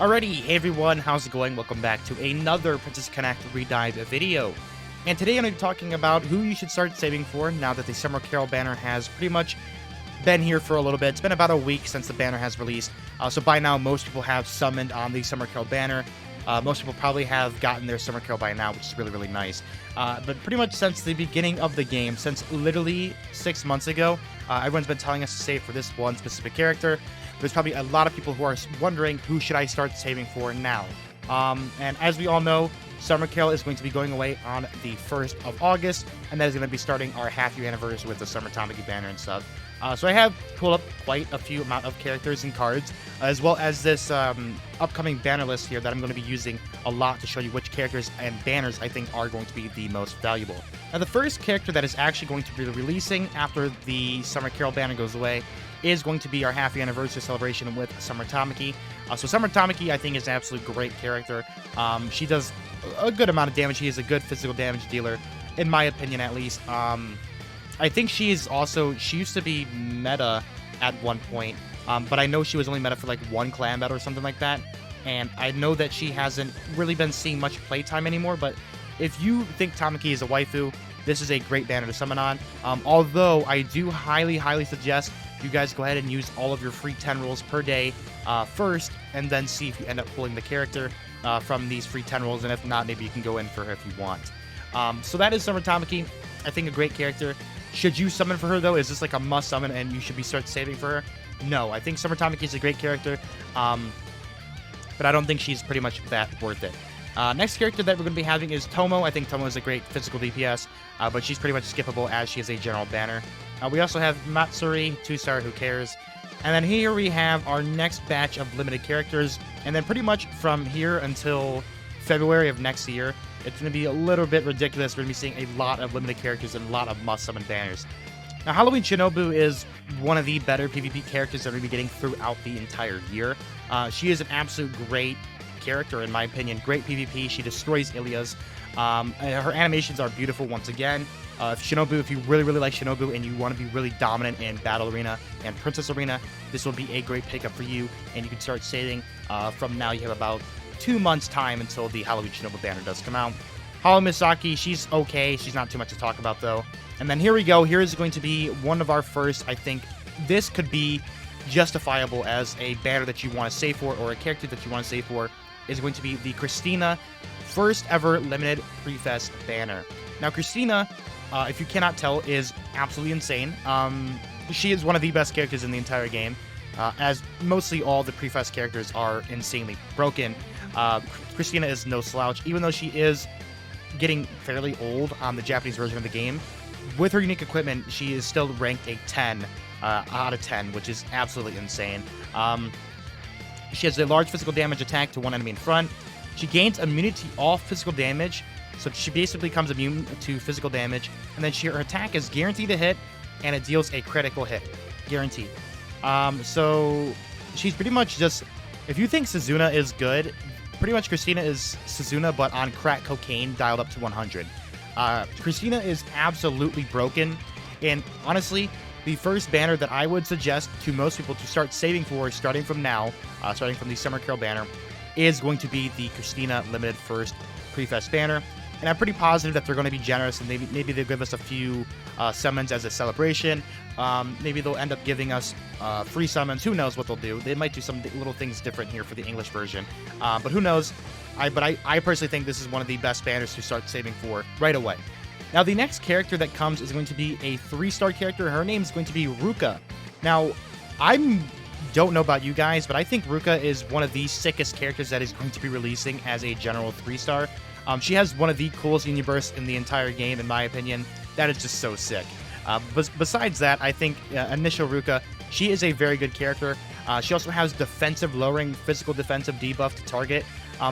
Alrighty, hey everyone, how's it going? Welcome back to another Princess Connect Redive video. And today I'm going to be talking about who you should start saving for now that the Summer Carol banner has pretty much been here for a little bit. It's been about a week since the banner has released, so by now most people have summoned on the Summer Carol banner. Most people probably have gotten their Summer Carol by now, which is really, really nice. But pretty much since the beginning of the game, since literally 6 months ago, everyone's been telling us to save for this one specific character. There's probably a lot of people who are wondering who should I start saving for now. And as we all know, Summer Carol is going to be going away on the 1st of August, and that is going to be starting our half-year anniversary with the Summer Tamaki banner and stuff. So I have pulled up quite a few amount of characters and cards, as well as this upcoming banner list here that I'm going to be using a lot to show you which characters and banners I think are going to be the most valuable. Now, the first character that is actually going to be releasing after the Summer Carol banner goes away is going to be our half-year anniversary celebration with Summer Tamaki. So Summer Tamaki, I think, is an absolute great character. She does a good amount of damage. She is a good physical damage dealer, in my opinion at least. I think she used to be meta at one point, but I know she was only meta for like one clan battle or something like that, and I know that she hasn't really been seeing much playtime anymore. But if you think Tamaki is a waifu, this is a great banner to summon on, although I do highly suggest you guys go ahead and use all of your free 10 rolls per day first, and then see if you end up pulling the character from these free 10 rolls, and if not, maybe you can go in for her if you want. So that is Summer Tamaki. I think a great character. Should you summon for her, though? Is this like a must summon and you should be start saving for her? No, I think Summer Tamaki is a great character, but I don't think she's pretty much that worth it. Next character that we're going to be having is Tomo. I think Tomo is a great physical DPS, but she's pretty much skippable as she is a general banner. We also have Matsuri, 2-star, who cares? And then here we have our next batch of limited characters, and then pretty much from here until February of next year, it's going to be a little bit ridiculous. We're going to be seeing a lot of limited characters and a lot of must-summon banners. Now, Halloween Shinobu is one of the better PvP characters that we're going to be getting throughout the entire year. She is an absolute great character, in my opinion. Great PvP. She destroys Ilias. Her animations are beautiful once again. Shinobu, if you really like Shinobu and you want to be really dominant in Battle Arena and Princess Arena, this will be a great pickup for you, and you can start saving from now. You have about 2 months time until the Halloween Shinobu banner does come out. Hollow Misaki, she's okay. She's not too much to talk about, though. And then here we go. Here is going to be one of our first, I think, this could be justifiable as a banner that you want to save for, or a character that you want to save for, is going to be the Christina first ever limited Preface banner. Now, Christina, if you cannot tell, is absolutely insane. She is one of the best characters in the entire game, as mostly all the Preface characters are insanely broken. Christina is no slouch, even though she is getting fairly old on the Japanese version of the game. With her unique equipment, she is still ranked a 10 out of 10, which is absolutely insane. She has a large physical damage attack to one enemy in front. She gains immunity to all physical damage, so she basically becomes immune to physical damage, and then her attack is guaranteed to hit, and it deals a critical hit. Guaranteed. So she's pretty much just, if you think Suzuna is good, pretty much Christina is Suzuna, but on crack cocaine dialed up to 100. Christina is absolutely broken, and honestly, the first banner that I would suggest to most people to start saving for, starting from now, starting from the Summer Carol banner, is going to be the Christina Limited First Preface banner. And I'm pretty positive that they're going to be generous, and maybe they'll give us a few summons as a celebration. Maybe they'll end up giving us free summons. Who knows what they'll do? They might do some little things different here for the English version. But who knows? I personally think this is one of the best banners to start saving for right away. Now, the next character that comes is going to be a 3-star character. Her name is going to be Ruka. Now, I don't know about you guys, but I think Ruka is one of the sickest characters that is going to be releasing as a general 3-star. She has one of the coolest universe in the entire game, in my opinion. That is just so sick. But besides that, I think Initial Ruka, she is a very good character. She also has defensive lowering, physical defensive debuff to target.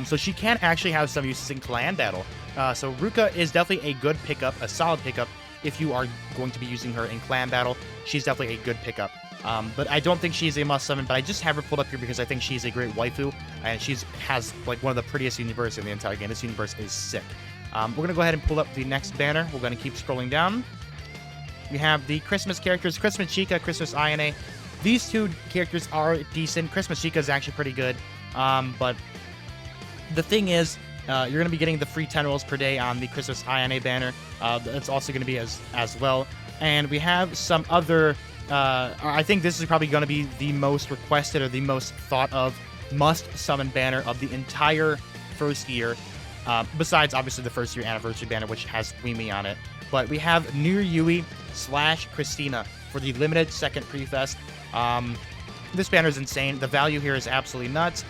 So she can actually have some uses in clan battle. So Ruka is definitely a good pickup, a solid pickup, if you are going to be using her in clan battle. She's definitely a good pickup. But I don't think she's a must summon, but I just have her pulled up here because I think she's a great waifu, and she has like one of the prettiest universe in the entire game. This universe is sick. We're going to go ahead and pull up the next banner. We're going to keep scrolling down. We have the Christmas characters, Christmas Chica, Christmas Ayane. These two characters are decent. Christmas Chica is actually pretty good. But the thing is, you're going to be getting the free 10 rolls per day on the Christmas INA banner. That's also going to be as well. And we have some other, I think this is probably going to be the most requested or the most thought of must summon banner of the entire first year. Besides, obviously, the first year anniversary banner, which has Mimi on it. But we have New Year Yui / Christina for the limited second pre-fest. This banner is insane. The value here is absolutely nuts.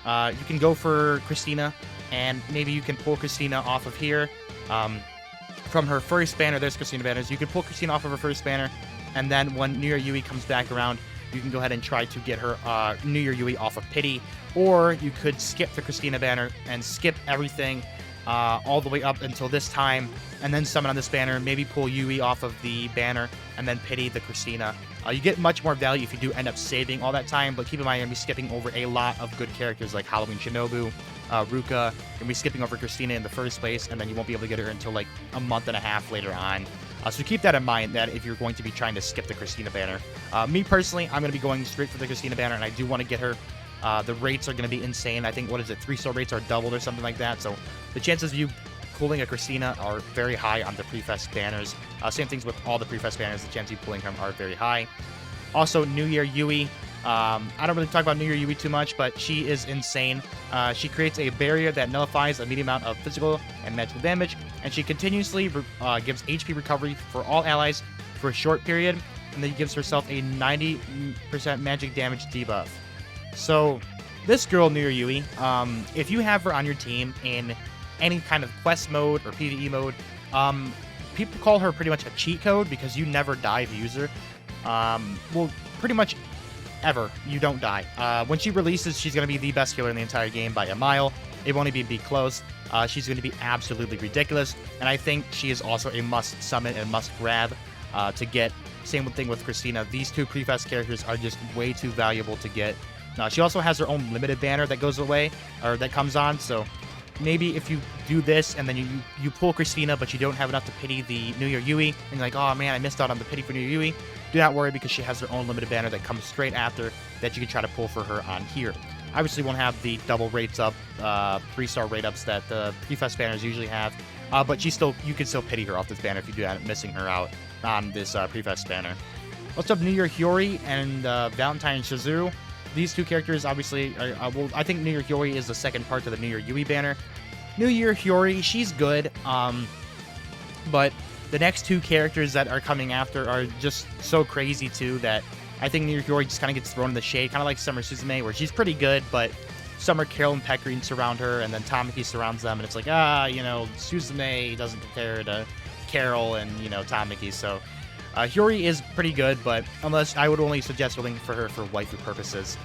You can go for Christina, and maybe you can pull Christina off of here. From her first banner, there's Christina banners. You can pull Christina off of her first banner, and then when New Year Yui comes back around, you can go ahead and try to get her New Year Yui off of Pity, or you could skip the Christina banner and skip everything all the way up until this time, and then summon on this banner, maybe pull Yui off of the banner, and then Pity the Christina. You get much more value if you do end up saving all that time, but keep in mind you're going to be skipping over a lot of good characters like Halloween Shinobu, Ruka. You're going to be skipping over Christina in the first place, and then you won't be able to get her until like a month and a half later on. So keep that in mind, that if you're going to be trying to skip the Christina banner. Me personally, I'm going to be going straight for the Christina banner, and I do want to get her. The rates are going to be insane. I think, 3-star rates are doubled or something like that. So the chances of you pulling a Christina are very high on the Prefest banners. Same things with all the Prefest banners. The chances of you pulling them are very high. Also, New Year Yui. I don't really talk about New Year Yui too much, but she is insane. She creates a barrier that nullifies a medium amount of physical and magical damage, and she continuously gives HP recovery for all allies for a short period, and then gives herself a 90% magic damage debuff. So, this girl, New Year Yui, if you have her on your team in any kind of quest mode or PvE mode, people call her pretty much a cheat code because you never die if you use her. Well, pretty much ever. You don't die. When she releases, she's going to be the best healer in the entire game by a mile. It won't even be close. She's going to be absolutely ridiculous, and I think she is also a must summon and must grab to get. Same thing with Christina. These two Prefest characters are just way too valuable to get. She also has her own limited banner that goes away, or that comes on, so maybe if you do this and then you pull Christina, but you don't have enough to pity the New Year Yui, and you're like, oh man, I missed out on the pity for New Year Yui, do not worry, because she has her own limited banner that comes straight after that you can try to pull for her on here. Obviously won't have the double rates up, 3-star rate ups that the Prefest banners usually have, but you can still pity her off this banner if you do end up missing her out on this Prefest banner. What's up, New Year Hyori and Valentine Shizuru? These two characters, obviously, I think New Year Hyori is the second part to the New Year Yui banner. New Year Hyori, she's good, but the next two characters that are coming after are just so crazy, too, that I think New Year Hyori just kind of gets thrown in the shade, kind of like Summer Suzume, where she's pretty good, but Summer, Carol, and Pecorine surround her, and then Tamaki surrounds them, and it's like, Suzume doesn't compare to Carol and, Tamaki, so... Hyori is pretty good, but unless I would only suggest rolling for her for waifu purposes.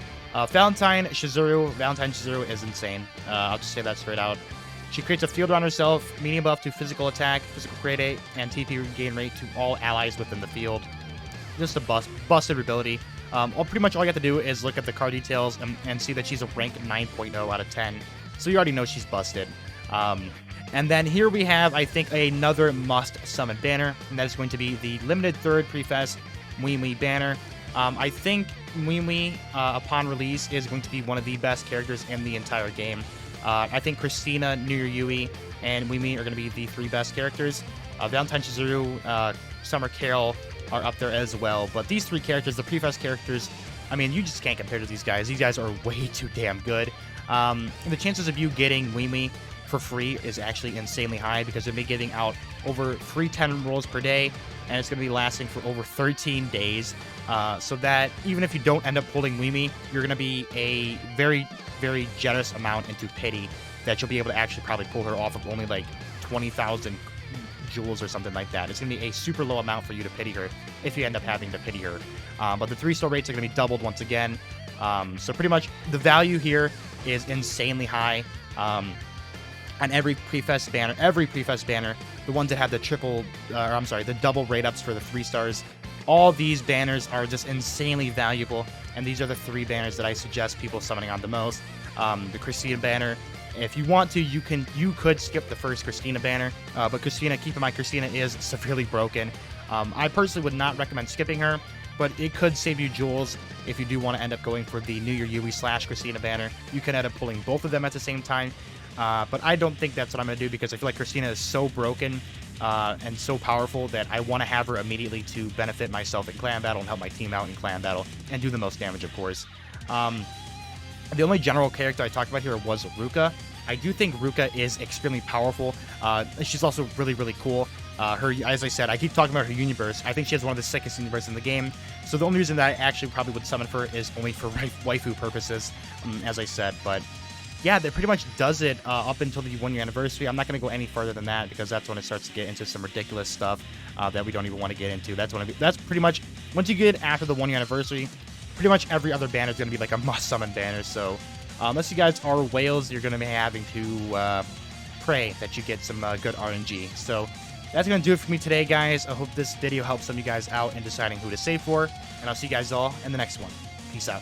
Valentine Shizuru is insane. I'll just say that straight out. She creates a field around herself, medium buff to physical attack, physical crate rate, and TP regain rate to all allies within the field. Just a busted ability. Pretty much all you have to do is look at the card details and see that she's a rank 9.0 out of 10. So you already know she's busted. And then here we have, I think, another must-summon banner, and that is going to be the limited third Prefest Mui banner. I think Mui, upon release, is going to be one of the best characters in the entire game. I think Christina, New Year Yui, and Mui are going to be the three best characters. Valentine Shizuru, Summer Carol are up there as well. But these three characters, the Prefest characters, I mean, you just can't compare to these guys. These guys are way too damn good. The chances of you getting Mui for free is actually insanely high, because they'll be giving out over free 10 rolls per day, and it's going to be lasting for over 13 days. So that even if you don't end up pulling Mui, you're going to be a very, very generous amount into pity that you'll be able to actually probably pull her off of only like 20,000 jewels or something like that. It's going to be a super low amount for you to pity her if you end up having to pity her. But the 3-star rates are going to be doubled once again. So pretty much the value here is insanely high. On every Prefest banner, the ones that have the double rate ups for the 3 stars, all these banners are just insanely valuable, and these are the 3 banners that I suggest people summoning on the most. The Christina banner, if you want to, you could skip the first Christina banner, but Christina, keep in mind, Christina is severely broken. I personally would not recommend skipping her. but it could save you jewels if you do want to end up going for the New Year Yui / Christina banner. You can end up pulling both of them at the same time, but I don't think that's what I'm going to do because I feel like Christina is so broken and so powerful that I want to have her immediately to benefit myself in clan battle and help my team out in clan battle and do the most damage, of course. The only general character I talked about here was Ruka. I do think Ruka is extremely powerful. She's also really, really cool. As I said, I keep talking about her Union Burst. I think she has one of the sickest Union Bursts in the game. So the only reason that I actually probably would summon her is only for waifu purposes, as I said. But yeah, that pretty much does it up until the 1 year anniversary. I'm not going to go any further than that because that's when it starts to get into some ridiculous stuff that we don't even want to get into. That's pretty much, once you get after the 1 year anniversary, pretty much every other banner is going to be like a must summon banner. So unless you guys are whales, you're going to be having to pray that you get some good RNG. So that's going to do it for me today, guys. I hope this video helps some of you guys out in deciding who to save for, and I'll see you guys all in the next one. Peace out.